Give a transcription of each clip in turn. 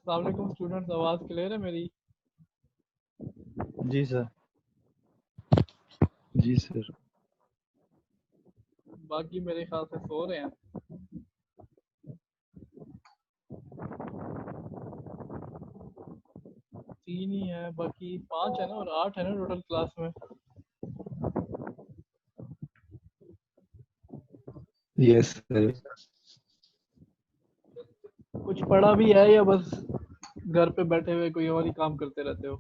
अस्सलाम वालेकुम स्टूडेंट्स, आवाज़ क्लियर है मेरी? जी सर। जी सर। बाकी मेरे ख्याल से सो रहे हैं। तीन ही है, बाकी पांच है ना, और 8 है ना टोटल क्लास में। Yes sir. कुछ पढ़ा भी है या बस घर पे बैठे हुए कोई और ही काम करते रहते हो?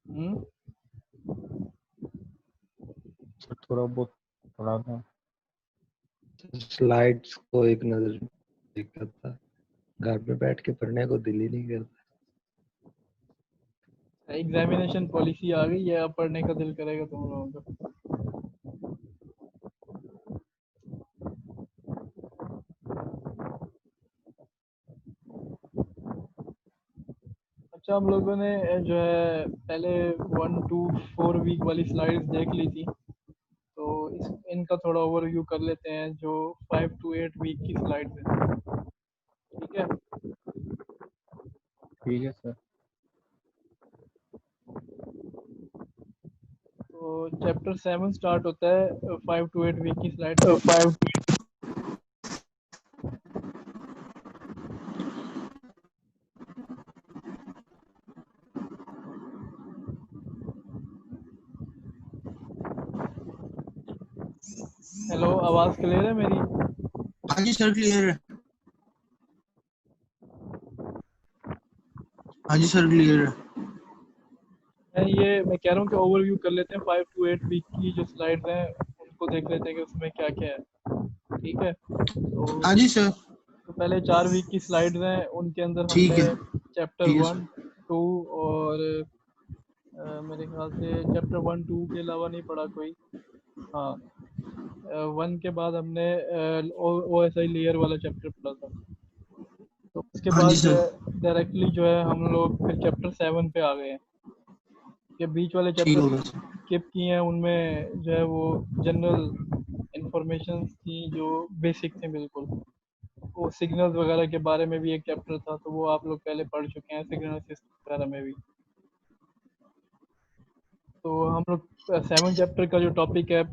हम्म। सर थोड़ा बहुत पढ़ा था। स्लाइड्स को एक नजर देखा था। घर पे बैठ के पढ़ने को दिल ही नहीं करता। एग्जामिनेशन पॉलिसी आ गई है, अब पढ़ने का दिल करेगा तुम लोगों का। अच्छा, हम लोगों ने जो है पहले 1 to 4 वीक वाली स्लाइड्स देख ली थी, तो इनका थोड़ा ओवरव्यू कर लेते हैं जो 5 to 8 वीक की स्लाइड्स हैं। ठीक है। ठीक है सर। तो चैप्टर 7 स्टार्ट होता है 5 to 8 वीक की स्लाइड से। हेलो, आवाज़ क्लियर है मेरी? हाँ जी सर, क्लियर है। हाँ जी सर, क्लियर है। मैं कह रहा हूँ कि ओवरव्यू कर लेते हैं 5 to 8 वीक की जो स्लाइड्स हैं, उनको देख लेते हैं कि उसमें क्या क्या है। ठीक है। हाँ जी सर, तो पहले 4 वीक की स्लाइड्स हैं, उनके अंदर ठीक हमने है। चैप्टर ठीक है 1, सर। 2 और मेरे ख्याल से चैप्टर 1, 2 के अलावा नहीं पढ़ा कोई। हाँ, 1 के बाद हमने OSI लेयर वाला चैप्टर पढ़ा था। तो उसके हाँ जी बाद सर। डायरेक्टली जो है हम लोग फिर चैप्टर 7 पे आ गए हैं। ये बीच वाले ठीक चैप्टर हो गया सर। स्किप किए हैं, उनमें जो है वो जनरल इंफॉर्मेशन थी जो बेसिक थे बिल्कुल। वो सिग्नल्स वगैरह के बारे में भी एक चैप्टर था, तो वो आप लोग पहले पढ़ चुके हैं, सिग्नल सिस्टम वगैरह में भी। तो हम लोग 7 चैप्टर का जो टॉपिक है,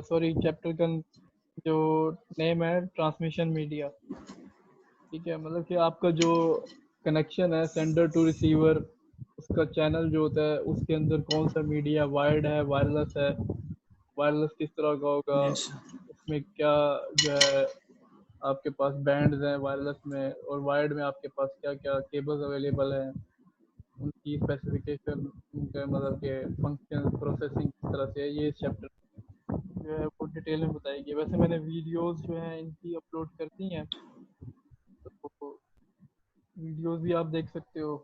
सॉरी चैप्टर का जो नेम है, ट्रांसमिशन मीडिया। ठीक है, मतलब कि आपका जो कनेक्शन है सेंडर टू रिसीवर, उसका चैनल जो होता है उसके अंदर कौन सा मीडिया, वायर्ड है, वायरलेस है, वायरलेस किस तरह का होगा, यस सर। उसमें क्या जो है आपके पास बैंड्स हैं वायरलेस में, और वायर्ड में आपके पास क्या क्या केबल्स अवेलेबल हैं, उनकी स्पेसिफिकेशन, उनके मतलब के फंक्शन, प्रोसेसिंग किस तरह से है, ये इस चैप्टर जो है वो डिटेल में बताएगी। वैसे मैंने वीडियोस जो हैं इनकी अपलोड कर दी हैं, तो वीडियोस भी आप देख सकते हो।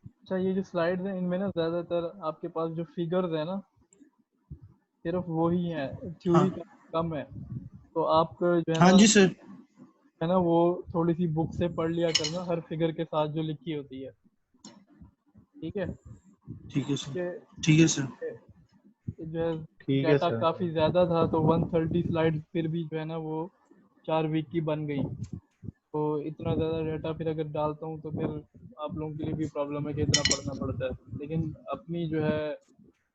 अच्छा, ये जो स्लाइड्स हैं इनमें ना ज़्यादातर आपके पास जो फिगर्स है ना, सिर्फ वो ही है, हाँ। थ्योरी कम है। तो आप जो हाँ जी सर। है ना वो थोड़ी सी बुक से पढ़ लिया करना, हर फिगर के साथ जो लिखी होती है। ठीक है। ठीक है सर। कि ठीक है सर। जो है ठीक है डाटा सर। काफ़ी ज़्यादा था, तो 130 स्लाइड फिर भी जो है ना वो 4 वीक की बन गई। तो इतना ज़्यादा डाटा फिर अगर डालता हूँ तो फिर आप लोगों के लिए भी प्रॉब्लम है कि इतना पढ़ना पड़ता है। लेकिन अपनी जो है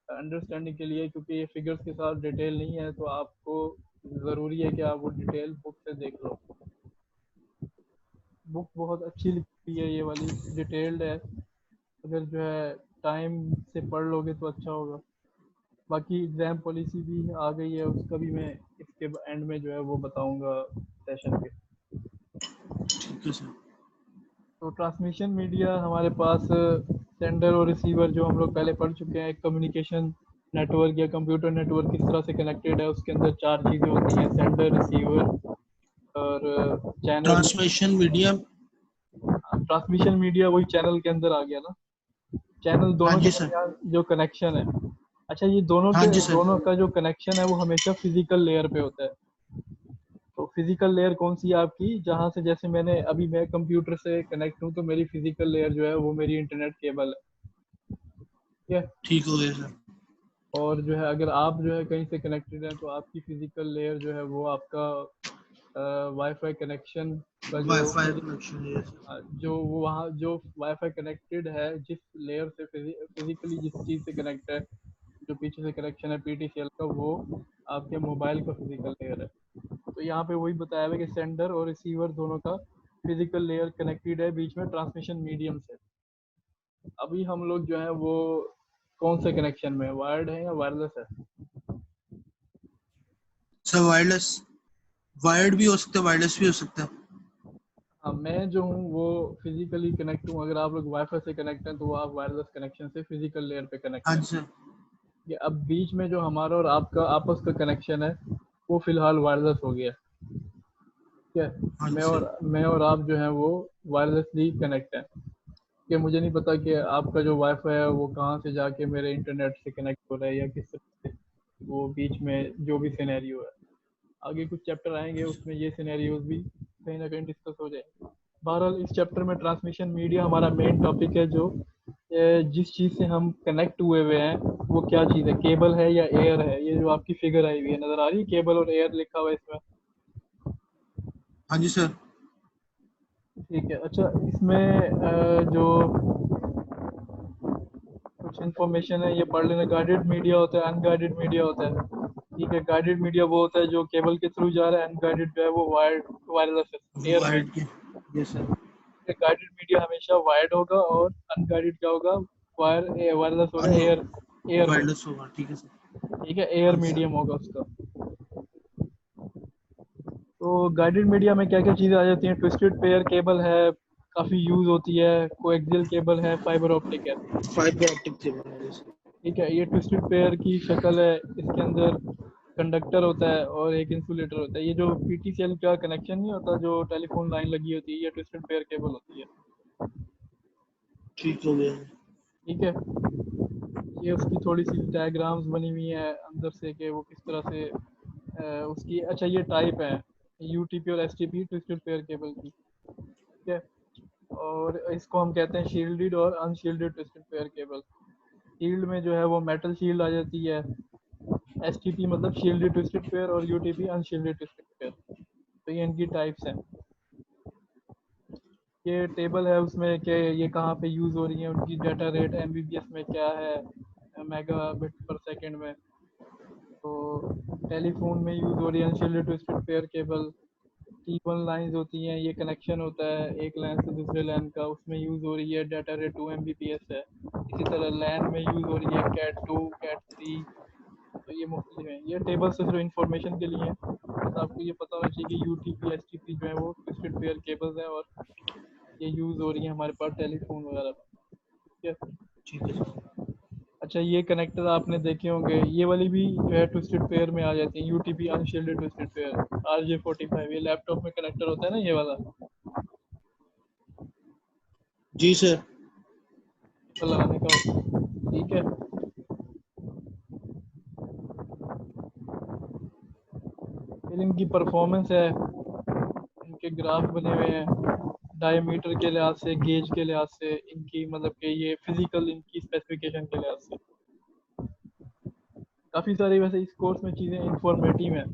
अंडरस्टैंडिंग के लिए, क्योंकि ये फिगर्स के साथ डिटेल नहीं है, तो आपको ज़रूरी है कि आप वो डिटेल बुक से देख लो। बुक बहुत अच्छी लिखी है, ये वाली डिटेल्ड है। अगर जो है टाइम से पढ़ लोगे तो अच्छा होगा। बाकी एग्ज़ाम पॉलिसी भी आ गई है, उसका भी मैं इसके एंड में जो है वो बताऊंगा सेशन के। ठीक है सर। तो ट्रांसमिशन मीडिया हमारे पास सेंडर और रिसीवर जो हम लोग पहले पढ़ चुके हैं, एक कम्युनिकेशन नेटवर्क या कंप्यूटर नेटवर्क किस तरह से कनेक्टेड है, उसके अंदर 4 चीज़ें होती हैं, सेंडर, रिसीवर और channel. Transmission media. Transmission media वही चैनल के अंदर आ गया ना, चैनल हाँ दोनों के जी सर। दरमियान जो कनेक्शन है। अच्छा, ये दोनों हाँ के जी सर। दोनों का जो कनेक्शन है वो हमेशा फिजिकल लेयर पे होता है। तो फिजिकल लेयर कौन सी है आपकी, जहाँ से जैसे मैं कंप्यूटर से कनेक्ट हूँ, तो मेरी फिजिकल लेयर जो है वो मेरी इंटरनेट केबल है। ठीक है। ठीक हो गया सर। और जो है अगर आप जो है कहीं से कनेक्टेड हैं तो आपकी फिजिकल लेयर जो है वो आपका वाईफाई कनेक्शन का वाईफाई कनेक्शन है। जो वो वहाँ जो वाईफाई कनेक्टेड है जिस लेयर से फिजिकली जिस चीज़ से कनेक्ट है, जो पीछे से कनेक्शन है पीटीसीएल का, वो आपके मोबाइल का फिजिकल लेयर है। तो यहाँ पे वही बताया हुआ है कि सेंडर और रिसीवर दोनों का फिजिकल लेयर कनेक्टेड है बीच में ट्रांसमिशन मीडियम से। अभी हम लोग जो है वो कौन से कनेक्शन में, वायर्ड है या वायरलेस है? सर वायरलेस, वायर्ड भी हो सकता है, वायरलेस भी हो सकता है। हाँ, मैं जो हूँ वो फिजिकली कनेक्ट हूँ। अगर आप लोग वाईफाई से कनेक्ट हैं तो वो आप वायरलेस कनेक्शन से फिजिकल लेयर पे कनेक्ट हाँ हैं। जी सर। ये अब बीच में जो हमारा और आपका आपस का कनेक्शन है वो फिलहाल वायरलेस हो गया। ठीक है, हाँ जी सर। मैं और आप जो है वो वायरलेसली कनेक्ट हैं। कि मुझे नहीं पता कि आपका जो वाईफाई है वो कहाँ से जाके मेरे इंटरनेट से कनेक्ट हो रहा है या किस तरह से, वो बीच में जो भी सिनेरियो है। आगे कुछ चैप्टर आएंगे उसमें ये सिनेरियोज भी कहीं ना कहीं डिस्कस हो जाए। बहरहाल इस चैप्टर में ट्रांसमिशन मीडिया हमारा मेन टॉपिक है। जो जिस चीज़ से हम कनेक्ट हुए हैं वो क्या चीज़ है, केबल है या एयर है। ये जो आपकी फिगर आई हुई है नज़र आ रही है, केबल और एयर लिखा हुआ है इसमें। हाँ जी सर। ठीक है, अच्छा इसमें जो कुछ इन्फॉर्मेशन है ये पढ़ लेना। गाइडेड मीडिया होता है, अनगाइडेड मीडिया होता है। ठीक है, गाइडेड मीडिया वो होता है जो केबल के थ्रू जा रहा है, अनगाइडेड जो है वो वायरलेस है, एयर में। वायर्ड के, यस सर। गाइडेड मीडिया हमेशा वायर्ड होगा और अनगाइडेड क्या होगा, वायरलेस होगा, एयर में। वायरलेस होगा, ठीक है सर। ठीक है, एयर हाँ जी सर। मीडियम होगा उसका। तो गाइडेड मीडिया में क्या क्या चीज़ें आ जाती हैं? ट्विस्टेड पेयर केबल है, काफ़ी यूज़ होती है। कोएक्सियल केबल है, फाइबर ऑप्टिक है। फाइबर ऑप्टिक केबल है सर। ठीक है, ये ट्विस्टेड पेयर की शक्ल है। इसके अंदर कंडक्टर होता है और एक इंसुलेटर होता है। ये जो पीटीसीएल का कनेक्शन नहीं होता जो टेलीफोन लाइन लगी होती है, ये ट्विस्टेड पेयर केबल होती है। ठीक हो गया। ठीक है, ये उसकी थोड़ी सी डायग्राम्स बनी हुई है अंदर से कि वो किस तरह से उसकी। अच्छा ये टाइप है यूटीपी और एसटीपी ट्विस्टेड पेयर केबल की। ठीक है, और इसको हम कहते हैं शील्डेड और unshielded twisted pair cable. Shield में जो है वो मेटल शील्ड आ जाती है। एसटीपी मतलब शील्डेड ट्विस्टेड पेयर और यूटीपी अनशील्डेड ट्विस्टेड पेयर। तो ये इनकी टाइप्स हैं। ये टेबल है उसमें कि ये कहाँ पे यूज़ हो रही है, उनकी डाटा रेट एमबीपीएस में क्या है, मेगाबिट पर सेकंड में। तो टेलीफोन में यूज़ हो रही है unshielded twisted pair cable. T1 lines होती हैं, ये कनेक्शन होता है एक लैन से दूसरे लैन का, उसमें यूज़ हो रही है डाटा रेट 2 Mbps है। इसी तरह लैन में यूज़ हो रही है कैट 2, कैट 3। तो ये मुख्तलिफ हैं। ये टेबल से सिर्फ इंफॉर्मेशन के लिए है, बस आपको ये पता होना चाहिए कि यूटीपी एसटीपी जो है वो ट्विस्टेड पेयर केबल्स हैं और ये यूज़ हो रही है हमारे पास टेलीफोन वगैरह में। ठीक है, ठीक है सर। अच्छा ये कनेक्टर आपने देखे होंगे, ये वाली भी जो है ट्विस्टेड पेयर में आ जाती है, UTP unshielded twisted pair RJ45। ये लैपटॉप में कनेक्टर होता है ना ये वाला, जी सर। लगाने का होता है। ठीक है, फिर इनकी परफॉर्मेंस है, इनके ग्राफ बने हुए हैं डायमीटर के लिहाज से, गेज के लिहाज से, इनकी मतलब कि ये फिजिकल इनकी स्पेसिफिकेशन के लिहाज से। काफ़ी सारी वैसे इस कोर्स में चीज़ें इंफॉर्मेटिव हैं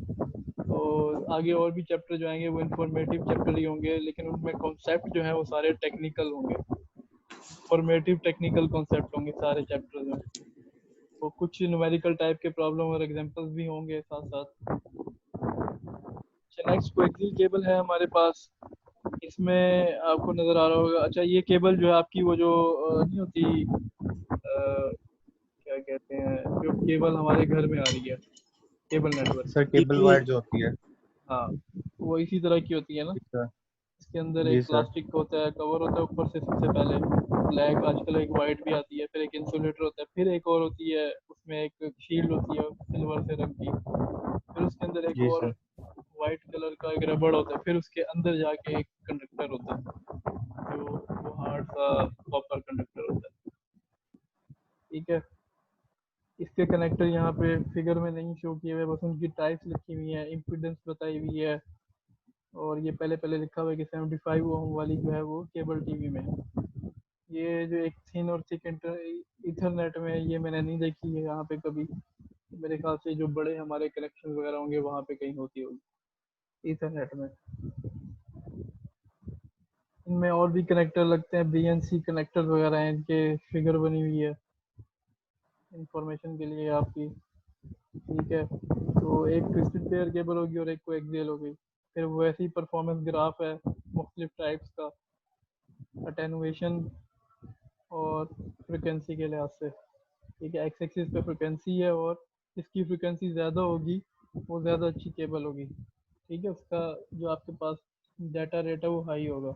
और आगे और भी चैप्टर जो आएंगे वो इंफॉर्मेटिव चैप्टर ही होंगे, लेकिन उनमें कॉन्सेप्ट जो है वो सारे टेक्निकल होंगे। इंफॉर्मेटिव टेक्निकल कॉन्सेप्ट होंगे सारे चैप्टर्स में। तो कुछ न्यूमेरिकल टाइप के प्रॉब्लम और एग्जांपल्स भी होंगे साथ साथ। नेक्स्ट कोएक्सियल केबल है हमारे पास। इसमें आपको नज़र आ रहा होगा, अच्छा ये केबल जो है आपकी वो जो नहीं होती क्या कहते हैं, जो केबल हमारे घर में आ रही है, cable network. Sir cable wire जो होती है। हाँ, वो इसी तरह की होती है ना। जी सर। इसके अंदर जी एक सर। प्लास्टिक होता है, कवर होता है ऊपर से सबसे पहले ब्लैक, आजकल एक वाइट भी आती है, फिर एक इंसुलेटर होता है, फिर एक और होती है उसमें एक शील्ड होती है सिल्वर से रंग की, फिर उसके अंदर एक जी और सर। वाइट कलर का एक रबड़ होता है, फिर उसके अंदर जाके एक कंडक्टर होता है जो वो हार्ड सा कॉपर कंडक्टर होता है। ठीक है, इसके कनेक्टर यहाँ पे फिगर में नहीं शो किए हुए, बस उनकी टाइप्स लिखी हुई है, इम्पीडेंस बताई हुई है। और ये पहले पहले लिखा हुआ है कि 75 ओम वाली जो है वो केबल टीवी में है। ये जो एक थिन और थिक इथरनेट में, ये मैंने नहीं देखी है यहाँ पे कभी। मेरे ख्याल से जो बड़े हमारे कनेक्शन वगैरह होंगे वहाँ पे कहीं होती होगी ईथरनेट में। इनमें और भी कनेक्टर लगते हैं, BNC कनेक्टर वगैरह हैं, इनके फिगर बनी हुई है इंफॉर्मेशन के लिए आपकी। ठीक है, तो एक ट्विस्टेड पेयर केबल होगी और एक को एक्सियल हो गई। फिर वैसे ही परफॉर्मेंस ग्राफ है मुख्तलिफ टाइप्स का, अटेनुएशन और फ्रिक्वेंसी के लिहाज से। ठीक है, एक्स एक्सिस पे फ्रिक्वेंसी है और जिसकी फ्रिक्वेंसी ज़्यादा होगी वो ज़्यादा अच्छी केबल होगी। ठीक है, उसका जो आपके पास डाटा रेट है वो हाई होगा।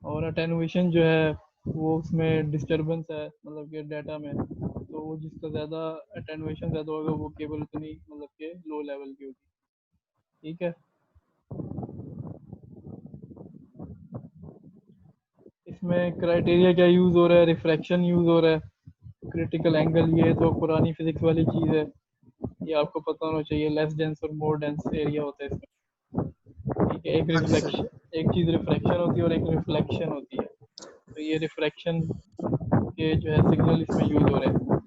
और अटेनुएशन जो है वो उसमें डिस्टरबेंस है मतलब कि डाटा में, तो वो जिसका ज़्यादा अटेनुएशन ज़्यादा होगा वो केबल उतनी मतलब के लो लेवल की होगी। ठीक है, इसमें क्राइटेरिया क्या यूज़ हो रहा है, रिफ्रैक्शन यूज़ हो रहा है, क्रिटिकल एंगल, ये तो पुरानी फिजिक्स वाली चीज़ है, ये आपको पता होना चाहिए। लेस डेंस और मोर डेंस एरिया होता है इसमें। ठीक है, एक हाँ जी सर। रिफ्लेक्शन, एक चीज़ रिफ्लेक्शन होती है और एक रिफ्लेक्शन होती है। तो ये रिफ्रैक्शन के जो है सिग्नल इसमें यूज़ हो रहे हैं।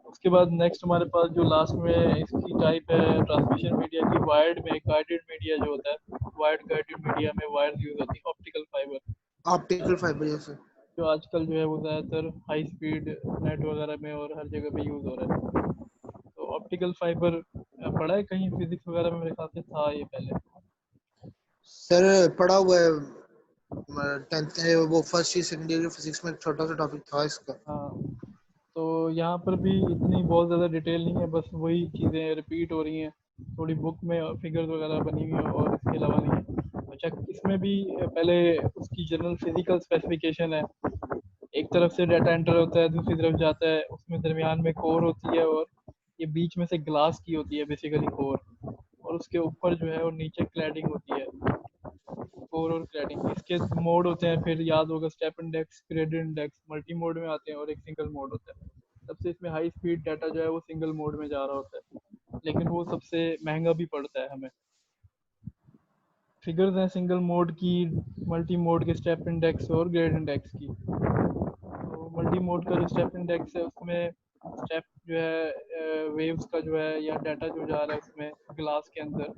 उसके बाद नेक्स्ट हमारे पास जो लास्ट में इसकी टाइप है ट्रांसमिशन मीडिया की, वायर्ड में गाइडेड मीडिया जो होता है, वायर्ड गाइडेड मीडिया में वायर्स यूज़ होती है, ऑप्टिकल फाइबर। ऑप्टिकल फाइबर जैसे जो आजकल जो है वो ज़्यादातर हाई स्पीड नेट वगैरह में और हर जगह पे यूज़ हो रहा है। तो ऑप्टिकल फाइबर पढ़ा है कहीं फिजिक्स वगैरह में, मेरे ख्याल से था ये पहले। सर पढ़ा हुआ है 10th वो first year second year physics में छोटा सा टॉपिक था इसका। हाँ, तो यहाँ पर भी इतनी बहुत ज़्यादा डिटेल नहीं है, बस वही चीज़ें रिपीट हो रही हैं, थोड़ी बुक में फिगर्स वगैरह बनी हुई हैं और इसके अलावा नहीं है। अच्छा, इसमें भी पहले उसकी जनरल फिजिकल स्पेसिफिकेशन है। एक तरफ से डाटा एंटर होता है, दूसरी तरफ जाता है, उसमें दरमियान में कोर होती है और ये बीच में से ग्लास की होती है बेसिकली कोर, और उसके ऊपर जो है और नीचे क्लैडिंग होती है, कोर और क्लैडिंग। इसके मोड होते हैं, फिर याद होगा step index, gradient index, multi mode में आते हैं और एक सिंगल मोड होता है। सबसे इसमें हाई स्पीड डाटा जो है वो सिंगल मोड में जा रहा होता है, लेकिन वो सबसे महंगा भी पड़ता है हमें। फिगर्स हैं सिंगल मोड की, मल्टी मोड के स्टेप इंडेक्स और ग्रेड इंडेक्स की। तो मल्टी मोड का जो स्टेप इंडेक्स है उसमें स्टेप जो है वेव्स का जो है या डाटा जो जा रहा है उसमें ग्लास के अंदर,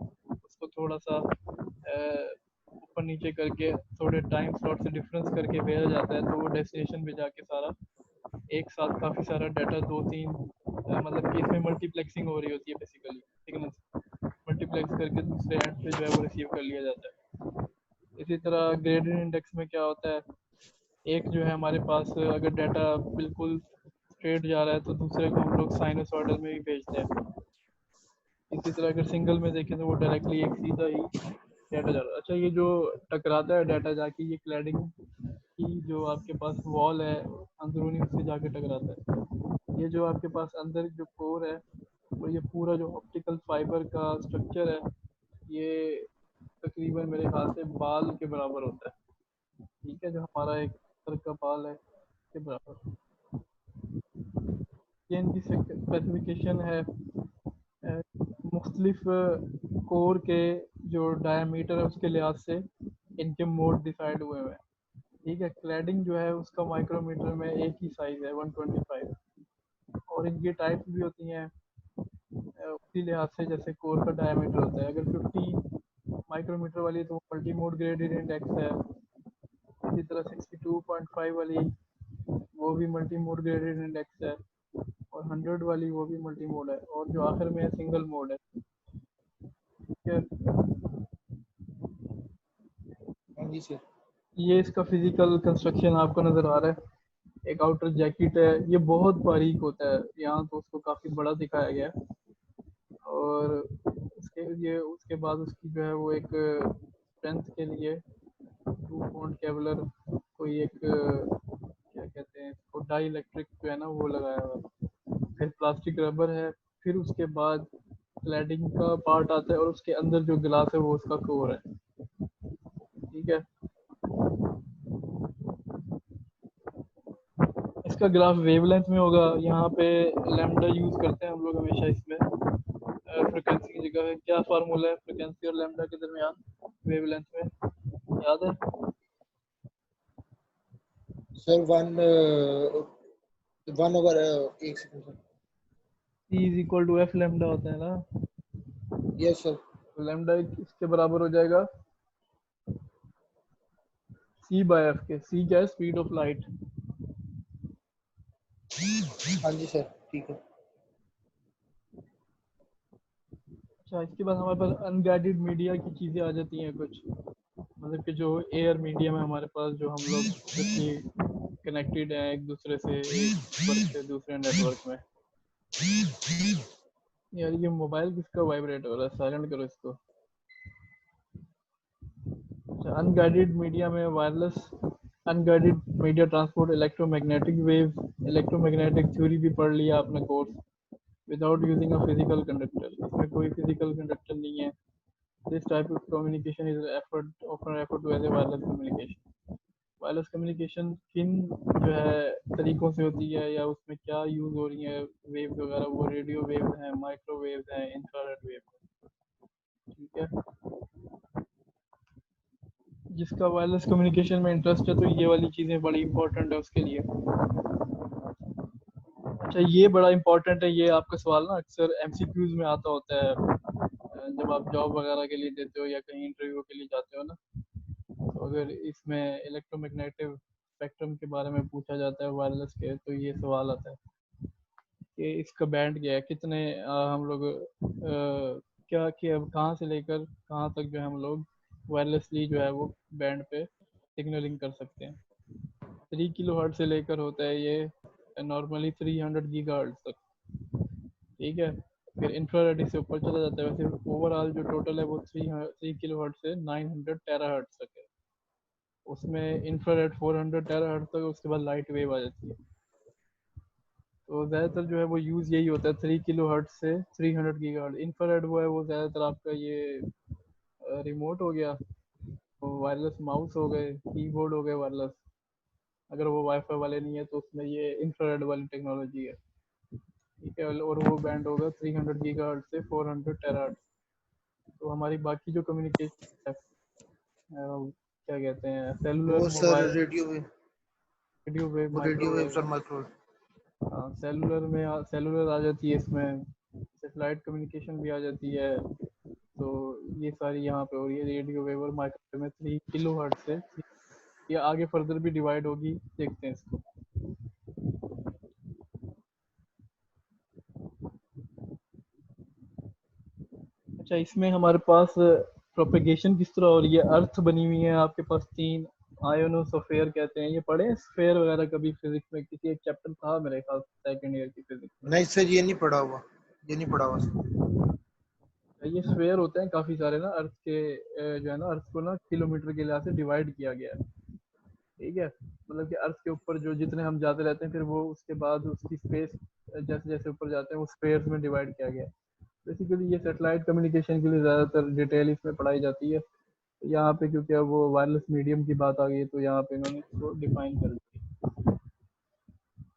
उसको थोड़ा सा ऊपर नीचे करके थोड़े टाइम स्लॉट से डिफरेंस करके भेजा जाता है, तो वो डेस्टिनेशन पे जाके सारा एक साथ काफ़ी सारा डाटा दो तीन मतलब कि इसमें मल्टीप्लेक्सिंग हो रही होती है बेसिकली, सिग्नल मल्टीप्लेक्स करके दूसरे एंड पे जो है वो रिसीव कर लिया जाता है। इसी तरह ग्रेडियंट इंडेक्स में क्या होता है, एक जो है हमारे पास अगर डाटा बिल्कुल स्ट्रेट जा रहा है तो दूसरे को हम लोग साइनसॉइडल में भी भेजते हैं। इसी तरह अगर सिंगल में देखें तो वो डायरेक्टली एक सीधा ही डाटा जा रहा है। अच्छा, ये जो टकराता है डाटा जाके, ये क्लैडिंग की जो आपके पास वॉल है अंदरूनी, उससे जाके टकराता है। ये जो आपके पास अंदर जो कोर है और ये पूरा जो ऑप्टिकल फाइबर का स्ट्रक्चर है, ये तकरीबन मेरे ख्याल से बाल के बराबर होता है। ठीक है, जो हमारा एक सर का बाल है के बराबर। ये इनकी स्पेसिफिकेशन है। मुख्तलिफ कोर के जो डायमीटर है उसके लिहाज से इनके मोड डिसाइड हुए हुए हैं। ठीक है, क्लैडिंग जो है उसका माइक्रोमीटर में एक ही साइज़ है 125, और इनकी टाइप्स भी होती हैं उसी लिहाज से जैसे कोर का डायमीटर होता है। अगर 50 माइक्रोमीटर वाली तो मल्टी मोड ग्रेडेड इंडेक्स है। इसी तरह 62.5 वाली वो भी मल्टी मोड ग्रेडेड इंडेक्स है, और 100 वाली वो भी मल्टी मोड है, और जो आखिर में सिंगल मोड है। ठीक है, हाँ जी सर। ये इसका फिजिकल कंस्ट्रक्शन आपको नज़र आ रहा है। एक आउटर जैकेट है, ये बहुत बारीक होता है, यहाँ तो उसको काफ़ी बड़ा दिखाया गया है। और उसके बाद उसकी जो है वो एक स्ट्रेंथ के लिए टू पॉइंट केवलर कोई एक क्या कहते हैं इसको, डाई इलेक्ट्रिक जो है ना वो लगाया हुआ है। फिर प्लास्टिक रबर है, फिर उसके बाद क्लैडिंग का पार्ट आता है और उसके अंदर जो गिलास है वो उसका कोर है। ठीक है, इसका ग्राफ वेवलेंथ में होगा। यहाँ पे लैम्डा यूज़ करते हैं हम लोग हमेशा इसमें फ्रिक्वेंसी की जगह है। क्या फार्मूला है फ्रिक्वेंसी और लैम्डा के दरमियान वेवलेंथ में, याद है? Sir 1 1 over 1 second sir. C is equal to F lambda होता है ना, यस सर। तो लैम्डा इसके बराबर हो जाएगा C बाय एफ के। C क्या है, स्पीड ऑफ लाइट। हाँ जी सर, ठीक है। अच्छा, इसके बाद हमारे पास अनगाइडेड मीडिया की चीज़ें आ जाती हैं कुछ, मतलब कि जो एयर मीडियम है हमारे पास, जो हम लोग जितनी कनेक्टेड हैं एक दूसरे से, एक नेटवर्क से दूसरे नेटवर्क में। यार ये मोबाइल किसका वाइब्रेट हो रहा है, साइलेंट करो इसको। अच्छा, अनगाइडेड मीडिया में wireless unguided media transport electromagnetic wave, electromagnetic theory भी पढ़ लिया आपने course, without using a physical conductor. इसमें कोई फिजिकल कंडक्टर नहीं है। This type of communication is effort often refer to as a wireless communication. Wireless communication किन जो है तरीकों से होती है, या उसमें क्या यूज हो रही है वेव्स वगैरह, वो रेडियो वेव्स हैं, माइक्रोवेव्स हैं, इंफ्रारेड वेव। ठीक है, जिसका वायरलेस कम्युनिकेशन में इंटरेस्ट है तो ये वाली चीज़ें बड़ी इंपॉर्टेंट है उसके लिए। अच्छा, ये बड़ा इंपॉर्टेंट है, ये आपका सवाल ना अक्सर एमसीक्यूज में आता होता है, जब आप जॉब वगैरह के लिए देते हो या कहीं इंटरव्यू के लिए जाते हो ना, तो अगर इसमें इलेक्ट्रोमैग्नेटिक स्पेक्ट्रम के बारे में पूछा जाता है वायरलेस के, तो ये सवाल आता है कि इसका बैंड क्या है, कितने हम लोग क्या कि कहाँ से लेकर कहाँ तक जो है हम लोग वायरलेसली जो है वो बैंड पे सिग्नलिंग कर सकते हैं। 3 किलो हर्ट्ज से लेकर होता है ये नॉर्मली 300 गीगा हर्ट्ज तक। ठीक है, फिर इंफ्रारेड इससे ऊपर चला जाता है। वैसे ओवरऑल जो टोटल है वो 3 किलो हर्ट्ज से 900 टेरा हर्ट्ज तक है। उसमें इंफ्रारेड 400 टेरा हर्ट्ज तक, उसके बाद लाइट वेव आ जाती है। तो ज़्यादातर जो है वो यूज़ यही होता है 3 किलो हर्ट्ज से 300 गीगा हर्ट्ज। इंफ्रारेड वो है वो ज़्यादातर आपका ये रिमोट हो गया, तो वायरलेस माउस हो गए, कीबोर्ड हो गए वायरलेस। अगर वो वाईफाई वाले नहीं है तो उसमें ये इंफ्रारेड वाली टेक्नोलॉजी है। ठीक है, और वो बैंड होगा 300 गीगा हर्ट्ज से 400 टेरा हर्ट्ज। तो हमारी बाकी जो कम्युनिकेशन है, क्या कहते हैं, सेलुलर, वो sir mobile, radio wave, radio wave, वो रेडियो वेव्स माइक्रोवेव। और माइक्रोवेव। हाँ, सेलुलर आ जाती है इसमें, सेटेलाइट कम्युनिकेशन भी आ जाती है। तो ये सारी यहाँ पे हो रही है रेडियो वेव और माइक्रोवेव में 3 किलो हर्ट्ज से। ये आगे फर्दर भी डिवाइड होगी, देखते हैं इसको। अच्छा, इसमें हमारे पास प्रोपेगेशन किस तरह हो रही है, अर्थ बनी हुई है आपके पास 3 आयोनोस्फेयर कहते हैं, ये पढ़े स्फेयर वगैरह कभी फिजिक्स में, किसी एक चैप्टर था मेरे ख्याल सेकंड ईयर की फिजिक्स में। नहीं सर, ये नहीं पढ़ा हुआ, ये नहीं पढ़ा हुआ सर। ये स्फेयर होते हैं काफी सारे ना अर्थ के, जो है ना अर्थ को ना किलोमीटर के लिहाज से डिवाइड किया गया है। ठीक है, मतलब कि अर्थ के ऊपर जो जितने हम जाते रहते हैं, फिर वो उसके बाद उसकी स्पेस जैसे जैसे ऊपर जाते हैं वो स्पेयर्स में डिवाइड किया गया है। बेसिकली ये सैटेलाइट कम्युनिकेशन के लिए ज़्यादातर डिटेल इसमें पढ़ाई जाती है। यहाँ पे क्योंकि अब वो वायरलेस मीडियम की बात आ गई है, तो यहाँ पे इन्होंने इसको डिफाइन कर दिया।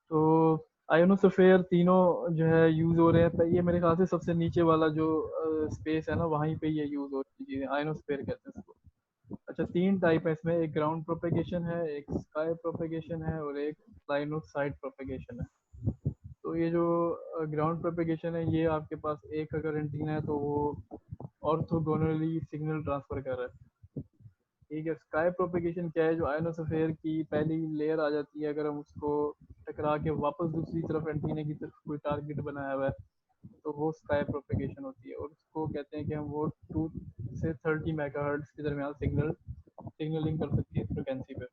तो आयोनोस्फेयर तीनों जो है यूज़ हो रहे हैं। ये मेरे ख्याल से सबसे नीचे वाला जो स्पेस है ना, वहीं पे ये यूज़ हो रही चीज़ें, आयोनोस्फेयर कहते हैं इसको। अच्छा, 3 टाइप है इसमें, एक ग्राउंड प्रोपेगेशन है, एक स्काई प्रोपेगेशन है, और एक लाइन ऑफ साइट प्रोपेगेशन है। तो ये जो ग्राउंड प्रोपेगेशन है, ये आपके पास एक अगर एंटीना है तो वो ऑर्थोगोनली सिग्नल ट्रांसफर कर रहा है। ठीक है, स्काई प्रोपेगेशन क्या है, जो आयोनोस्फेयर की पहली लेयर आ जाती है, अगर हम उसको टकरा के वापस दूसरी तरफ एंटीने की तरफ कोई टारगेट बनाया हुआ है, तो वो स्काई प्रोपेगेशन होती है। और उसको कहते हैं कि हम वो 2 से 30 मेगाहर्ट्ज के दरमियान सिग्नलिंग कर सकती है इस फ्रिक्वेंसी पे।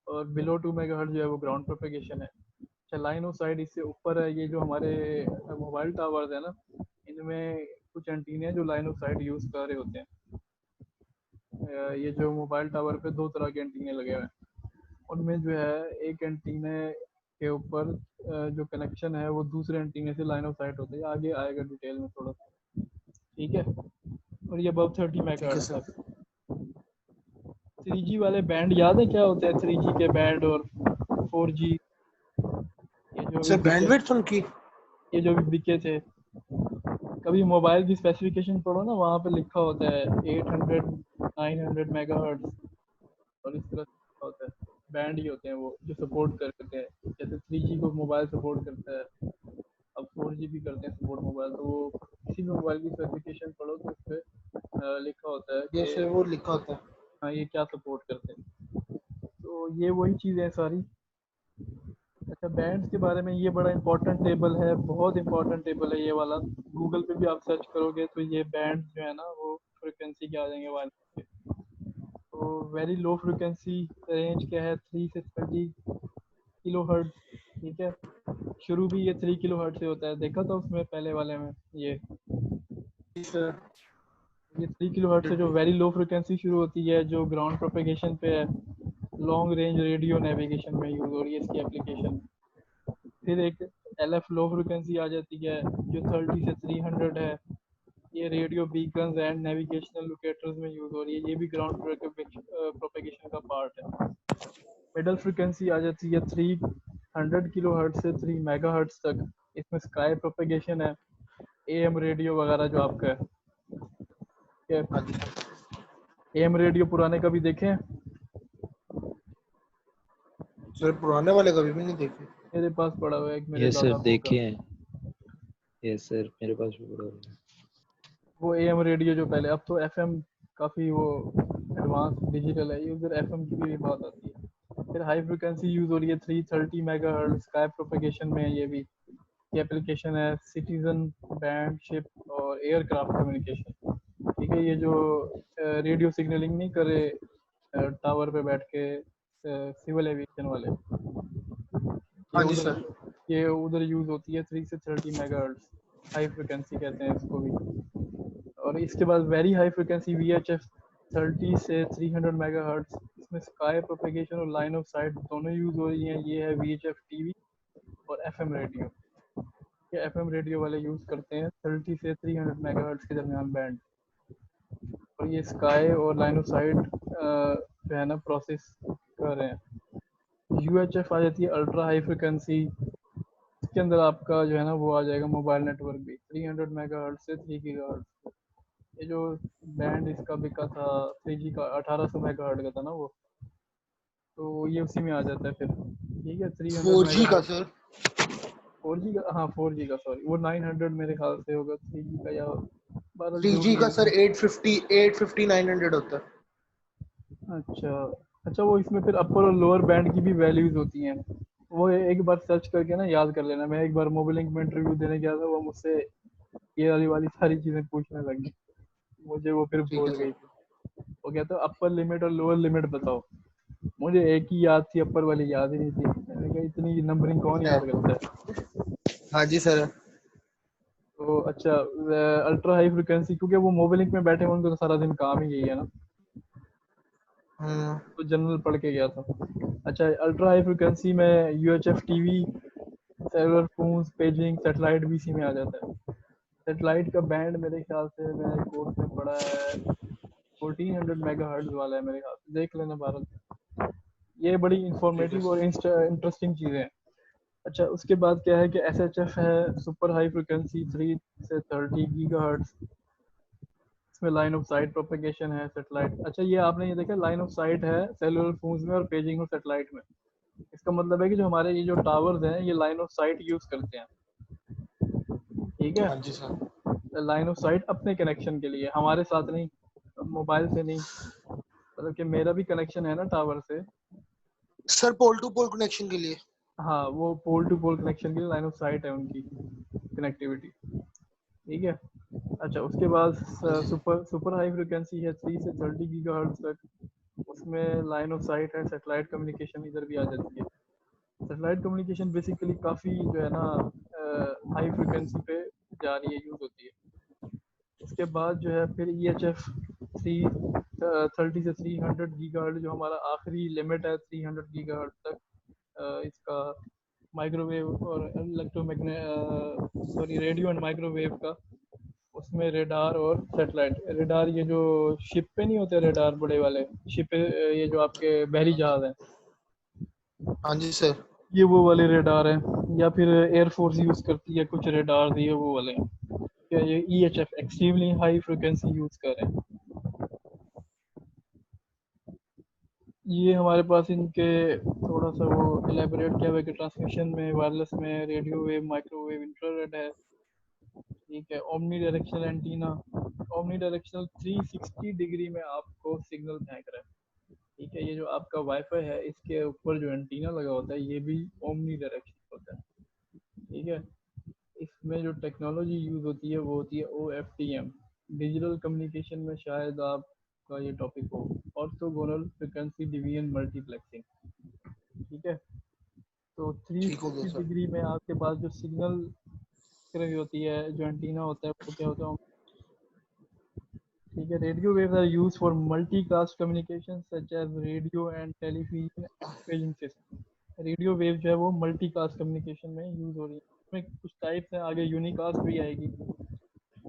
और बिलो 2 मेगाहर्ट्ज जो है वो ग्राउंड प्रोपेगेशन है। अच्छा, लाइन ऑफ साइट इससे ऊपर है। ये जो हमारे मोबाइल टावर्स है ना, इनमें कुछ एंटीने जो लाइन ऑफ साइट यूज़ कर रहे होते हैं। ये जो मोबाइल टावर पे 2 तरह के एंटीने लगे हुए हैं, उनमें जो है एक एंटीने के ऊपर जो कनेक्शन है वो दूसरे एंटीने से लाइन ऑफ साइट होता है। आगे आएगा डिटेल में थोड़ा सा। ठीक है, और ये अबव 30 ठीक है मेगाहर्ट्ज सर। तक। 3G वाले बैंड याद है क्या होते हैं, 3G के बैंड और 4G, ये जो भी सर बिके, बैंडविड्थ उनकी। ये जो भी बिके थे। कभी मोबाइल की स्पेसिफिकेशन पढ़ो ना, वहाँ पे लिखा होता है 800 900 मेगाहर्ट्ज, और इस तरह से होता है। बैंड ही होते हैं वो जो सपोर्ट करते हैं। जैसे 3G को मोबाइल सपोर्ट करता है, अब 4GB करते हैं सपोर्ट मोबाइल, तो वो किसी भी मोबाइल की स्पेसिफिकेशन पढ़ो तो उस पर लिखा होता है कि जैसे वो लिखा होता है। हाँ ये क्या सपोर्ट करते हैं। तो ये वही चीज़ें हैं सारी। अच्छा बैंड्स के बारे में ये बड़ा इंपॉर्टेंट टेबल है, बहुत इंपॉर्टेंट टेबल है ये वाला। गूगल पे भी आप सर्च करोगे तो ये बैंड जो है ना वो फ्रिक्वेंसी के आ जाएंगे वाले के। तो वेरी लो फ्रिक्वेंसी रेंज क्या है 3 से 30 किलो हर्ट्ज, ठीक है। शुरू भी ये 3 किलो हर्ट्ज से होता है, देखा था उसमें पहले वाले में ये 3 किलो हर्ट्ज से जो वेरी लो फ्रिक्वेंसी शुरू होती है, जो ग्राउंड प्रोपेगेशन पे है, लॉन्ग रेंज रेडियो नेविगेशन में यूज हो रही है इसकी एप्लीकेशन। फिर एक LF लो फ्रिक्वेंसी आ जाती है जो 30 से 300 है, ये radio Bacon's and navigational locators में यूज हो रही है, ये भी ग्राउंड प्रोपेगेशन का पार्ट है। मिडल फ्रिक्वेंसी आ जाती है 300 किलो हर्ट्ज से 3 मेगा हर्ट्ज तक, इसमें स्काई प्रोपेगेशन है, AM रेडियो वगैरह जो आपका है। हाँ जी सर। AM रेडियो पुराने कभी देखे हैं? सर पुराने वाले कभी भी नहीं देखे। मेरे पास पड़ा हुआ है एक मेरे ये दादा सर का। देखे हैं, ये सर मेरे पास भी पड़ा हुआ है। वो AM रेडियो जो पहले, अब तो FM काफ़ी वो एडवांस डिजिटल है, ये उधर FM की भी बात आती है। फिर हाई फ्रिक्वेंसी यूज़ हो रही है 330 मेगा हर्ट्ज स्काई प्रोपेगेशन में, ये भी ये एप्लीकेशन है सिटीजन बैंड शिप और एयरक्राफ्ट कम्युनिकेशन, ठीक है। ये जो रेडियो सिग्नलिंग नहीं करे टावर पे बैठ के सिविल एविएशन वाले, हाँ जी सर। ये उधर यूज़ होती है 3 से 30 मेगा हर्ट्ज, हाई फ्रिक्वेंसी कहते हैं इसको भी। और इसके बाद वेरी हाई फ्रिक्वेंसी VHF 30 से 300 मेगाहर्ट्ज, इसमें स्काई प्रोपेगेशन और लाइन ऑफ साइट दोनों यूज हो रही हैं। ये है VHF TV और FM रेडियो, ये FM रेडियो वाले यूज करते हैं 30 से 300 मेगाहर्ट्ज के दरमियान बैंड। और ये स्काई और लाइन ऑफ साइट जो है ना प्रोसेस कर रहे हैं। UHF आ जाती है अल्ट्रा हाई फ्रिक्वेंसी, इसके अंदर आपका जो है ना वो आ जाएगा मोबाइल नेटवर्क भी 300 मेगाहर्ट्ज से 3 गीगाहर्ट्ज। ये जो बैंड इसका बिका था 3G का 1800 मेगाहर्ट्ज का था ना वो, तो ये उसी में आ जाता है फिर, ठीक है। 300 4G का मेगाहर्ट्ज सर। 4G का, हाँ 4G का सॉरी, वो 900 मेरे ख्याल से होगा 3G का, या 12 जो 3G भी का है। सर 850 900 होता है। अच्छा अच्छा, वो इसमें फिर अपर और लोअर बैंड की भी वैल्यूज होती हैं, वो एक बार सर्च करके ना याद कर लेना। मैं एक बार मोबाइल लिंक में इंटरव्यू देने गया था, वो मुझसे ये वाली सारी चीज़ें पूछने लगी, मुझे वो फिर ठीक है भूल सर। गई थी। वो कहता है अपर लिमिट और लोअर लिमिट बताओ, मुझे एक ही याद थी, अपर वाली याद ही नहीं थी। मैंने कहा इतनी नंबरिंग कौन याद करता है। हाँ जी सर। तो अच्छा अल्ट्रा हाई फ्रिक्वेंसी, क्योंकि वो मोबाइल लिंक में बैठे हुए उनको तो सारा दिन काम ही यही है ना, तो जनरल पढ़ के गया था। अच्छा अल्ट्रा हाई फ्रिक्वेंसी में UHF TV, cellular phones, paging, satellite भी इसी में आ जाता है। सैटेलाइट का बैंड मेरे ख्याल से मैंने कोर्स में पढ़ा है 1400 मेगाहर्ट्ज वाला है मेरे ख्याल से, देख लेना भारत। ये बड़ी ठीक है इंफॉर्मेटिव और सर। इंटरेस्टिंग चीज़ें हैं। अच्छा उसके बाद क्या है कि SHF है सुपर हाई फ्रिक्वेंसी 3 से 30 गीगाहर्ट्ज, इसमें लाइन ऑफ साइट प्रोपेगेशन है सैटेलाइट। अच्छा ये आपने ये देखा लाइन ऑफ साइट है सेलुलर फोन्स में और पेजिंग और सैटेलाइट में, इसका मतलब है कि जो हमारे ये जो टावर्स हैं ये लाइन ऑफ साइट यूज करते हैं, ठीक है। हाँ जी सर। लाइन ऑफ साइट अपने कनेक्शन के लिए, हमारे साथ नहीं, मोबाइल से नहीं, मतलब कि मेरा भी कनेक्शन है ना टावर से। Sir pole to pole connection के लिए। हाँ वो पोल टू पोल कनेक्शन के लिए लाइन ऑफ साइट है उनकी कनेक्टिविटी, ठीक है। अच्छा उसके बाद हाँ जी सर। सुपर हाई फ्रिक्वेंसी है 3 से 30 गीगाहर्ट्ज तक, उसमें लाइन ऑफ साइट है सैटेलाइट कम्युनिकेशन इधर भी आ जाती है। सैटेलाइट कम्युनिकेशन बेसिकली काफ़ी जो है ना हाई फ्रिक्वेंसी पे जा रही है, यूज़ होती है। उसके बाद जो है फिर EHF 30 से 300 गीगाहर्ट्ज जो हमारा आखिरी लिमिट है 300 गीगाहर्ट्ज तक, इसका माइक्रोवेव और सॉरी रेडियो एंड माइक्रोवेव का, उसमें रेडार और सैटेलाइट। रेडार ये जो शिप पे नहीं होते रेडार बड़े वाले शिप, ये जो आपके बहरी जहाज हैं, हाँ जी सर। ये वो वाले रेडार हैं। या फिर एयरफोर्स यूज़ करती है कुछ रेडार, ये वो वाले हैं। क्या ये EHF extremely high frequency use कर रहे हैं। ये हमारे पास इनके थोड़ा सा वो एलेबोरेट किया हुआ है कि ट्रांसमिशन में, वायरलेस में रेडियो वेव, माइक्रोवेव, इंफ्रारेड है, ठीक है। Omni directional antenna, omni directional 360 degree में आपको सिग्नल फेंक रहा है, ठीक है। ये जो आपका वाईफाई है इसके ऊपर जो एंटीना लगा होता है ये भी ओमनी डायरेक्शनल होता है, ठीक है। इसमें जो टेक्नोलॉजी यूज होती है वो होती है OFDM, डिजिटल कम्युनिकेशन में शायद आपका ये टॉपिक हो, ऑर्थोगोनल फ्रीक्वेंसी डिवीजन मल्टीप्लेक्सिंग, ठीक है। तो ठीक हो गया 360 सर। डिग्री में आपके पास जो सिग्नल रही होती है, जो एंटीना होता है वो क्या होता है, ठीक है। Radio waves are use for multicast communication such as radio and television paging system. Radio wave जो है वो मल्टीकास्ट कम्युनिकेशन में यूज हो रही है। इसमें कुछ टाइप्स हैं, आगे यूनिकास्ट भी आएगी।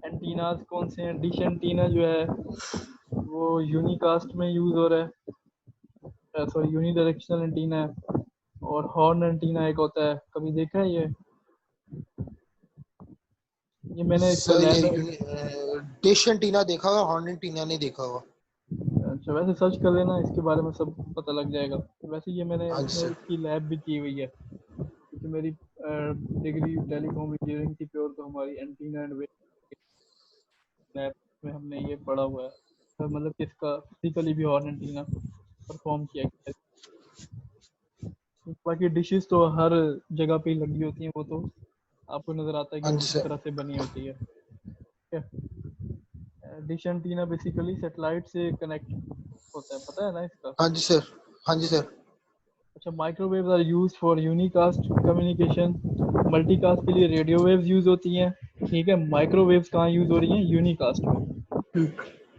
एंटीनास कौन से हैं? डिश एंटीना जो है वो यूनिकास्ट में यूज हो रहा है, सॉरी यूनी डायरेक्शनल एंटीना है। और हॉर्न एंटीना एक होता है, कभी देखा है ये मैंने इसको सर लैब ये में। डिश एंटीना देखा हुआ, हॉर्न एंटीना नहीं देखा हुआ। अच्छा, वैसे सर्च कर लेना, इसके बारे में सब पता लग जाएगा। वैसे ये मैंने हाँ जी इसमें सर। इसकी लैब भी की हुई है, क्योंकि मेरी डिग्री टेलीकॉम इंजीनियरिंग थी प्योर, तो हमारी एंटीना एंड वेव लैब में हमने ये पढ़ा हुआ है। तो मतलब कि इसका फिजिकली भी हॉर्न एंटीना परफॉर्म किया गया है। बाकी डिशेस तो हर जगह पे ही लगी होती हैं, वो तो आपको नज़र आता है कि हाँ वो जी किस सर। तरह से बनी होती है, ठीक है। डिश एंटीना बेसिकली सैटेलाइट से कनेक्ट होता है, पता है ना इसका। हाँ जी सर। हाँ जी सर। अच्छा, microwaves are use for unicast communication. Multicast के लिए रेडियो वेव्स यूज होती हैं, ठीक है। माइक्रोवेव्स कहाँ यूज हो रही हैं? यूनिकास्ट में,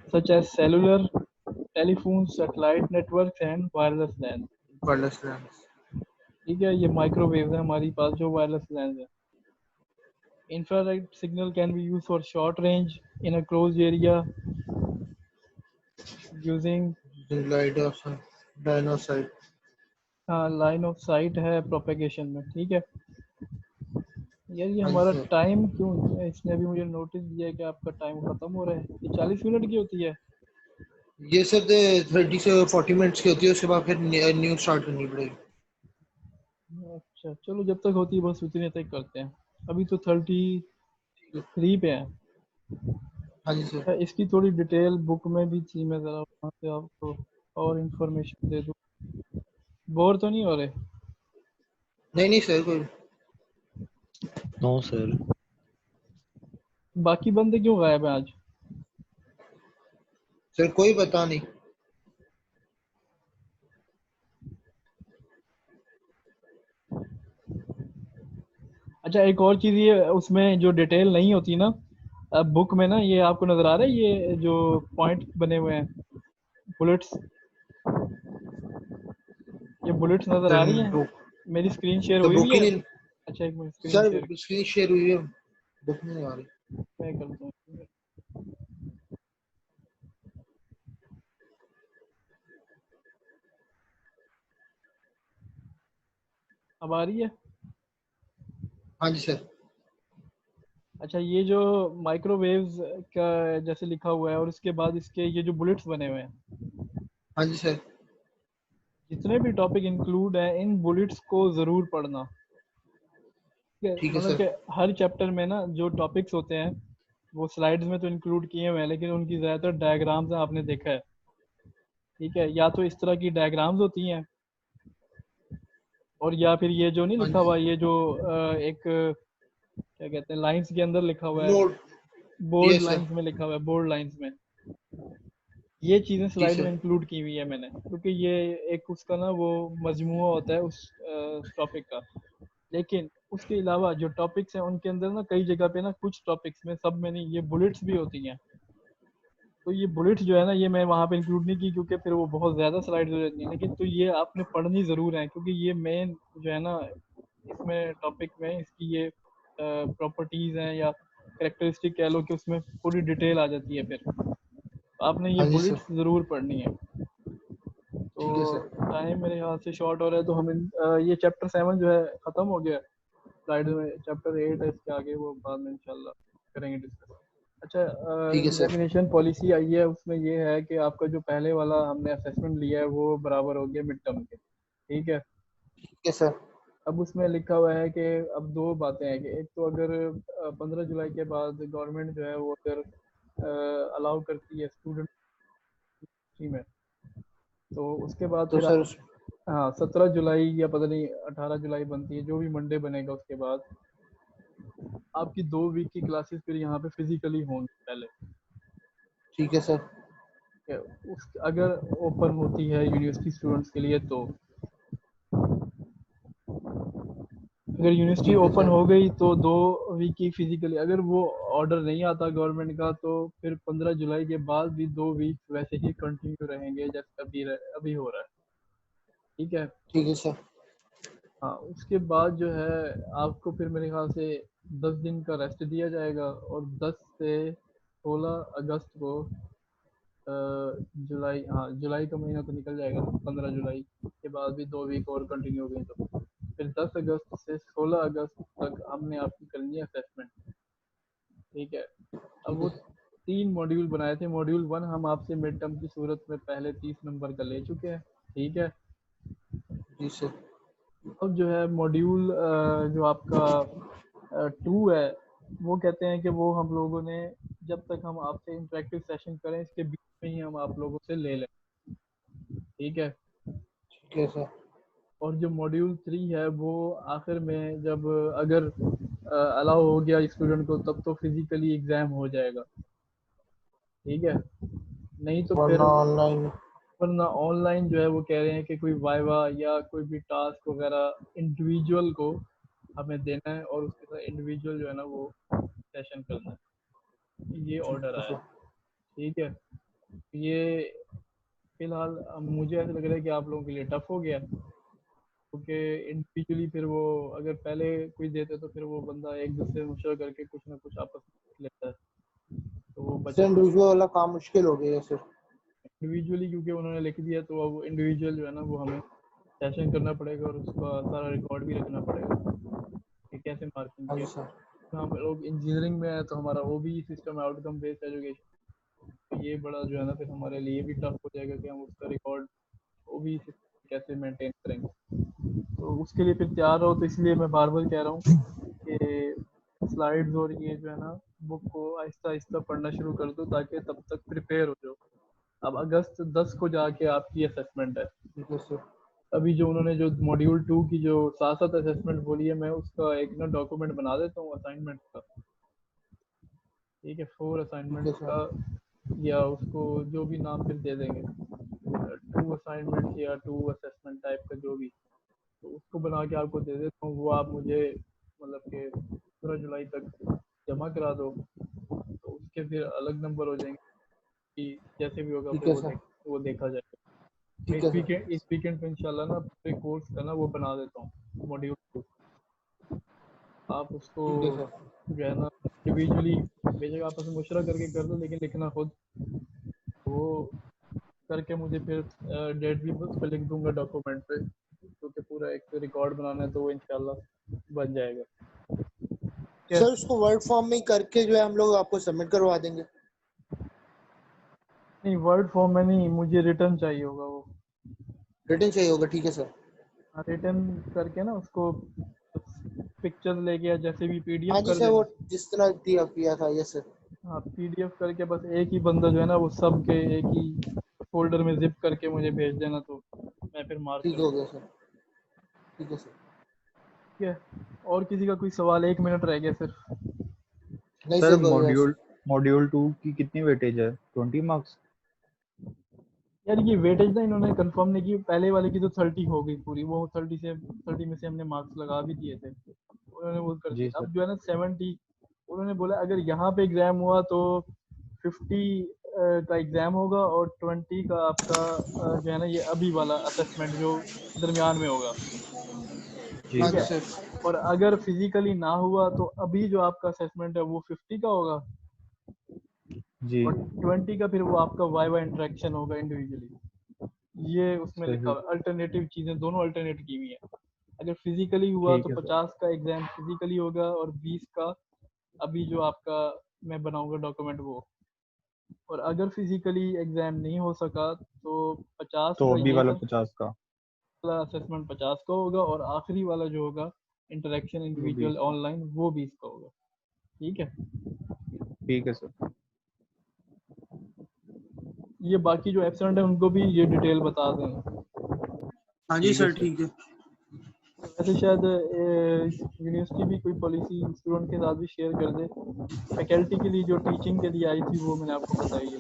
such as cellular, telephone, satellite network and wireless LAN, wireless land. ठीक है। ये माइक्रोवेव है हमारी पास जो वायरलेस लैन है। Infrared signal can be use for short range in a close area using light of डायनासाइड। लाइन ऑफ साइट है propagation में, ठीक है। यार ये हाँ जी हमारा सर। टाइम क्यों है? इसने भी मुझे नोटिस दिया है कि आपका टाइम खत्म हो रहा है। ये 40 मिनट की होती है। ये सर 30 से 40 मिनट्स की होती है, उसके बाद फिर न्यू स्टार्ट करनी पड़ेगी। अच्छा चलो, जब तक होती है बस उतने तक करते हैं। अभी तो 33 पे है। हाँ जी सर। अच्छा, इसकी थोड़ी डिटेल बुक में भी थी, मैं ज़रा वहाँ से आपको और इन्फॉर्मेशन दे दूँ। बोर तो नहीं हो रहे? नहीं नहीं सर, कोई नो सर। बाकी बंदे क्यों गायब हैं आज? सर कोई पता नहीं। अच्छा, एक और चीज़, ये उसमें जो डिटेल नहीं होती ना बुक में ना, ये आपको नज़र आ रहा है ये जो पॉइंट बने हुए हैं, बुलेट्स, ये बुलेट्स नज़र आ सर रही हैं? बुक, मेरी स्क्रीन शेयर तो हुई हुई बुक ही है। नहीं। अच्छा, एक minute screen sir share screen share हुई है, बुक नहीं आ रही। मैं करता हूँ। अब आ रही है? हाँ जी सर। अच्छा, ये जो माइक्रोवेव्स का जैसे लिखा हुआ है और इसके बाद इसके ये जो बुलेट्स बने हुए हैं, हाँ जी सर। जितने भी टॉपिक इंक्लूड है इन बुलेट्स को ज़रूर पढ़ना, ठीक है। ठीक है मतलब सर। कि हर चैप्टर में ना जो टॉपिक्स होते हैं वो स्लाइड्स में तो इंक्लूड किए हुए हैं, लेकिन उनकी ज़्यादातर डायग्राम्स आपने देखा है, ठीक है। या तो इस तरह की डायग्राम्स होती हैं, और या फिर ये जो नहीं हाँ लिखा जी। हुआ, ये जो एक क्या कहते हैं लाइंस के अंदर लिखा हुआ है, note. Board yes sir. Lines में लिखा हुआ है, बोर्ड लाइंस में ये चीज़ें जी स्लाइड में सर। इंक्लूड की हुई है मैंने, क्योंकि ये एक उसका ना वो मजमूआ होता है उस टॉपिक का। लेकिन उसके अलावा जो टॉपिक्स हैं उनके अंदर ना कई जगह पे ना कुछ टॉपिक्स में, सब में नहीं, ये बुलेट्स भी होती हैं। तो ये बुलेट्स जो है ना, ये मैं वहाँ पे इंक्लूड नहीं की क्योंकि फिर वो बहुत ज़्यादा स्लाइड्स हो जाती हैं, लेकिन तो ये आपने पढ़नी ज़रूर है, क्योंकि ये मेन जो है ना इसमें टॉपिक में इसकी ये प्रॉपर्टीज़ हैं या करेक्टरिस्टिक कह लो, कि उसमें पूरी डिटेल आ जाती है। फिर आपने ये हाँ जी सर। बुलेट्स ज़रूर पढ़नी है। तो ठीक है सर। टाइम मेरे ख्याल से शॉर्ट हो रहा है, तो हम ये चैप्टर 7 जो है ख़त्म हो गया। स्लाइड में चैप्टर 8 है, इसके आगे वो बाद में इंशाल्लाह करेंगे डिस्कस। अच्छा, ठीक है सर। एग्जामिनेशन पॉलिसी आई है, उसमें ये है कि आपका जो पहले वाला हमने असेसमेंट लिया है वो बराबर हो गया मिड टर्म के, ठीक है। ठीक है सर। अब उसमें लिखा हुआ है कि अब दो बातें हैं कि एक तो अगर 15 जुलाई के बाद गवर्नमेंट जो है वो अगर अलाउ करती है स्टूडेंट में, तो उसके बाद तो फिर सर हाँ 17 जुलाई या पता नहीं 18 जुलाई बनती है, जो भी मंडे बनेगा उसके बाद आपकी 2 वीक की क्लासेस फिर यहाँ पे फिजिकली होंगी पहले। ठीक है सर। ठीक है, उस अगर ओपन होती है यूनिवर्सिटी स्टूडेंट्स के लिए तो अगर यूनिवर्सिटी ठीक है ओपन सर। हो गई तो 2 वीक की फिजिकली, अगर वो ऑर्डर नहीं आता गवर्नमेंट का तो फिर 15 जुलाई के बाद भी 2 वीक वैसे ही कंटिन्यू रहेंगे जैसे अभी हो रहा है, ठीक है। ठीक है सर। हाँ, उसके बाद जो है आपको फिर मेरे ख्याल से 10 दिन का रेस्ट दिया जाएगा और 10 से 16 अगस्त को जुलाई, हाँ जुलाई का महीना तो निकल जाएगा, 15 जुलाई के बाद भी 2 वीक और कंटिन्यू हो गई तो फिर 10 अगस्त से 16 अगस्त तक हमने आपकी करनी है असेसमेंट, ठीक है। अब ठीक है वो सर। 3 मॉड्यूल बनाए थे, मॉड्यूल 1 हम आपसे मिड टर्म की सूरत में पहले 30 नंबर का ले चुके हैं, ठीक है। जी सर। अब जो है मॉड्यूल जो आपका 2 है, वो कहते हैं कि वो हम लोगों ने जब तक हम आपसे इंटरेक्टिव सेशन करें इसके बीच में ही हम आप लोगों से ले लें, ठीक है। ठीक है सर। और जो मॉड्यूल 3 है वो आखिर में जब अगर अलाउ हो गया स्टूडेंट को तब तो फिजिकली एग्जाम हो जाएगा, ठीक है। नहीं तो फिर वरना ऑनलाइन। वरना ऑनलाइन जो है वो कह रहे हैं कि कोई वाइवा या कोई भी टास्क वगैरह इंडिविजुअल को हमें देना है और उसके साथ इंडिविजुअल जो है ना वो सेशन करना है, ये ठीक ऑर्डर है आया है, सर। ठीक है। ये फिलहाल मुझे ऐसा लग रहा है कि आप लोगों के लिए टफ हो गया, क्योंकि इंडिविजुअली फिर वो अगर पहले कोई देते तो फिर वो बंदा एक दूसरे से मशवरा करके कुछ ना कुछ आपस में लेता है, तो वो सर बचत इंडिविजुअल वाला काम मुश्किल हो गया है सर। इंडिविजुअली क्योंकि उन्होंने लिख दिया तो अब इंडिविजुअल जो है ना वो हमें सेशन करना पड़ेगा और उसका सारा रिकॉर्ड भी रखना पड़ेगा कि कैसे मार्किंग हाँ किया। जी सर। हम लोग इंजीनियरिंग में है तो हमारा ओबी सिस्टम है, आउटकम बेस्ड एजुकेशन, तो ये बड़ा जो है ना फिर हमारे लिए भी टफ हो जाएगा कि हम उसका रिकॉर्ड ओबी सिस्टम कैसे मेंटेन करेंगे, तो उसके लिए फिर तैयार रहो। तो इसलिए मैं बार बार कह रहा हूँ कि स्लाइड्स और ये जो है ना बुक को आहिस्ता आहिस्ता पढ़ना शुरू कर दो ताकि तब तक प्रिपेयर हो जाओ। अब अगस्त 10 को जाके आपकी असेसमेंट है। ठीक है सर। अभी जो उन्होंने जो मॉड्यूल 2 की जो साथ साथ असेसमेंट बोली है, मैं उसका एक ना डॉक्यूमेंट बना देता हूँ असाइनमेंट का, ठीक है। 4 ठीक असाइनमेंट है सर। का या उसको जो भी नाम फिर दे देंगे, 2 असाइनमेंट या 2 असेसमेंट टाइप का जो भी, तो उसको बना के आपको दे देता हूँ। वो आप मुझे मतलब कि 15 जुलाई तक जमा करा दो, तो उसके फिर अलग नंबर हो जाएंगे कि जैसे भी होगा ठीक फिर है सर। वो देखा जाएगा। मैं ठीक है सर। इस वीकेंड पे इंशाल्लाह ना पूरे कोर्स का ना वो बना देता हूँ मॉड्यूल 2, आप उसको ठीक है सर। जो है ना इंडिविजुअली बेशक आपस में मुशरा करके कर दो, लेकिन लिखना खुद, वो करके मुझे फिर डेट भी उस पर लिख दूंगा डॉक्यूमेंट पे, क्योंकि पूरा एक रिकॉर्ड बनाना है तो वो इंशाल्लाह बन जाएगा, ठीक है। सर उसको वर्ड फॉर्म में ही करके जो है हम लोग आपको सबमिट करवा देंगे। नहीं वर्ड फॉर्म में नहीं, मुझे रिटर्न चाहिए होगा वो, रिटर्न चाहिए होगा। ठीक है सर। रिटर्न करके ना उसको पिक्चर लेके या जैसे भी हाँ पीडीएफ जी कर सर, वो देना। जिस तरह दिया किया था। Yes sir. हाँ पीडीएफ करके बस एक ही बंदा जो है ना वो सब के एक ही फोल्डर में जिप करके मुझे भेज देना, तो मैं फिर मार्क ठीक कर हो दूँ, गया सर। ठीक है सर। ठीक है। और किसी का कोई सवाल, 1 मिनट रह गया सिर्फ। नहीं सर सर कोई बस। मॉड्यूल 2 की कितनी वेटेज है? 20 मार्क्स? यार ये वेटेज ना इन्होंने कंफर्म नहीं की, पहले वाले की तो 30 हो गई पूरी, वो 30 में से हमने मार्क्स लगा भी दिए थे, उन्होंने वो कर जी दिया। सर। अब जो है ना 70, उन्होंने बोला अगर यहाँ पे एग्जाम हुआ तो 50 का एग्जाम होगा और 20 का आपका जो है ना ये अभी वाला असेसमेंट जो दरमियान में होगा, जी हाँ ठीक जी है। सर। सर। और अगर फिजिकली ना हुआ तो अभी जो आपका असेसमेंट है वो 50 का होगा जी। और 20 का फिर वो आपका वाइवा इंटरेक्शन होगा इंडिविजुअली, ये उसमें लिखा सही। हुआ है। अल्टरनेटिव चीजें दोनों अल्टरनेट की हुई है। अगर फिजिकली हुआ तो ठीक है सर। 50 का एग्जाम फिजिकली होगा और 20 का अभी जो आपका मैं बनाऊंगा डॉक्यूमेंट वो। और अगर फिजिकली एग्जाम नहीं हो सका तो 50 तो का अभी ये वाला था, 50 का वाला असेसमेंट 50 का होगा, और आखिरी वाला जो होगा इंटरेक्शन इंडिविजुअल 20 का। ऑनलाइन वो 20 का होगा। ठीक है, ठीक है सर। ये बाकी जो एब्सेंट है उनको भी ये डिटेल बता दें। हाँ जी ठीक है सर, सर। ठीक है। वैसे शायद यूनिवर्सिटी भी कोई पॉलिसी स्टूडेंट के साथ भी शेयर कर दे। फैकल्टी के लिए जो टीचिंग के लिए आई थी वो मैंने आपको बताई है।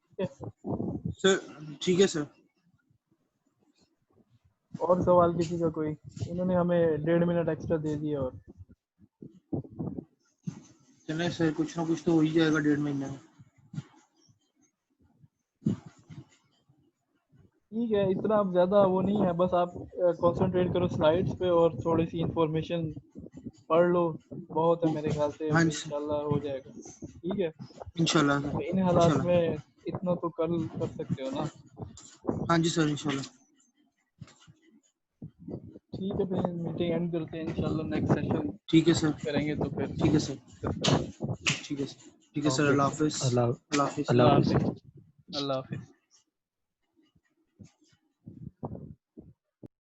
ठीक है, सर ठीक है सर। और सवाल किसी का कोई? इन्होंने हमें 1.5 मिनट एक्स्ट्रा दे दिया। और चलें सर, कुछ ना कुछ तो हो ही जाएगा 1.5 महीने में। ठीक है, इतना अब ज़्यादा वो नहीं है, बस आप कंसंट्रेट करो स्लाइड्स पे और थोड़ी सी इंफॉर्मेशन पढ़ लो, बहुत है मेरे ख्याल से, हाँ जी सर, इंशाल्लाह हो जाएगा। ठीक है, इंशाल्लाह तो सर, इन हालात इंशाल्लाह। में इतना तो कर सकते हो ना। हाँ जी सर, इंशाल्लाह। ठीक है, फिर मीटिंग एंड करते हैं, इंशाल्लाह नेक्स्ट सेशन ठीक है सर, करेंगे तो फिर ठीक है सर, डिस्कस करेंगे। ठीक है सर, ठीक है सर। ओके अल्लाह हाफिज़। अल्लाह अल्लाह हाफिज़। अल्लाह अल्लाह हाफिज़। हाफिज़। अल्लाह हाफिज़।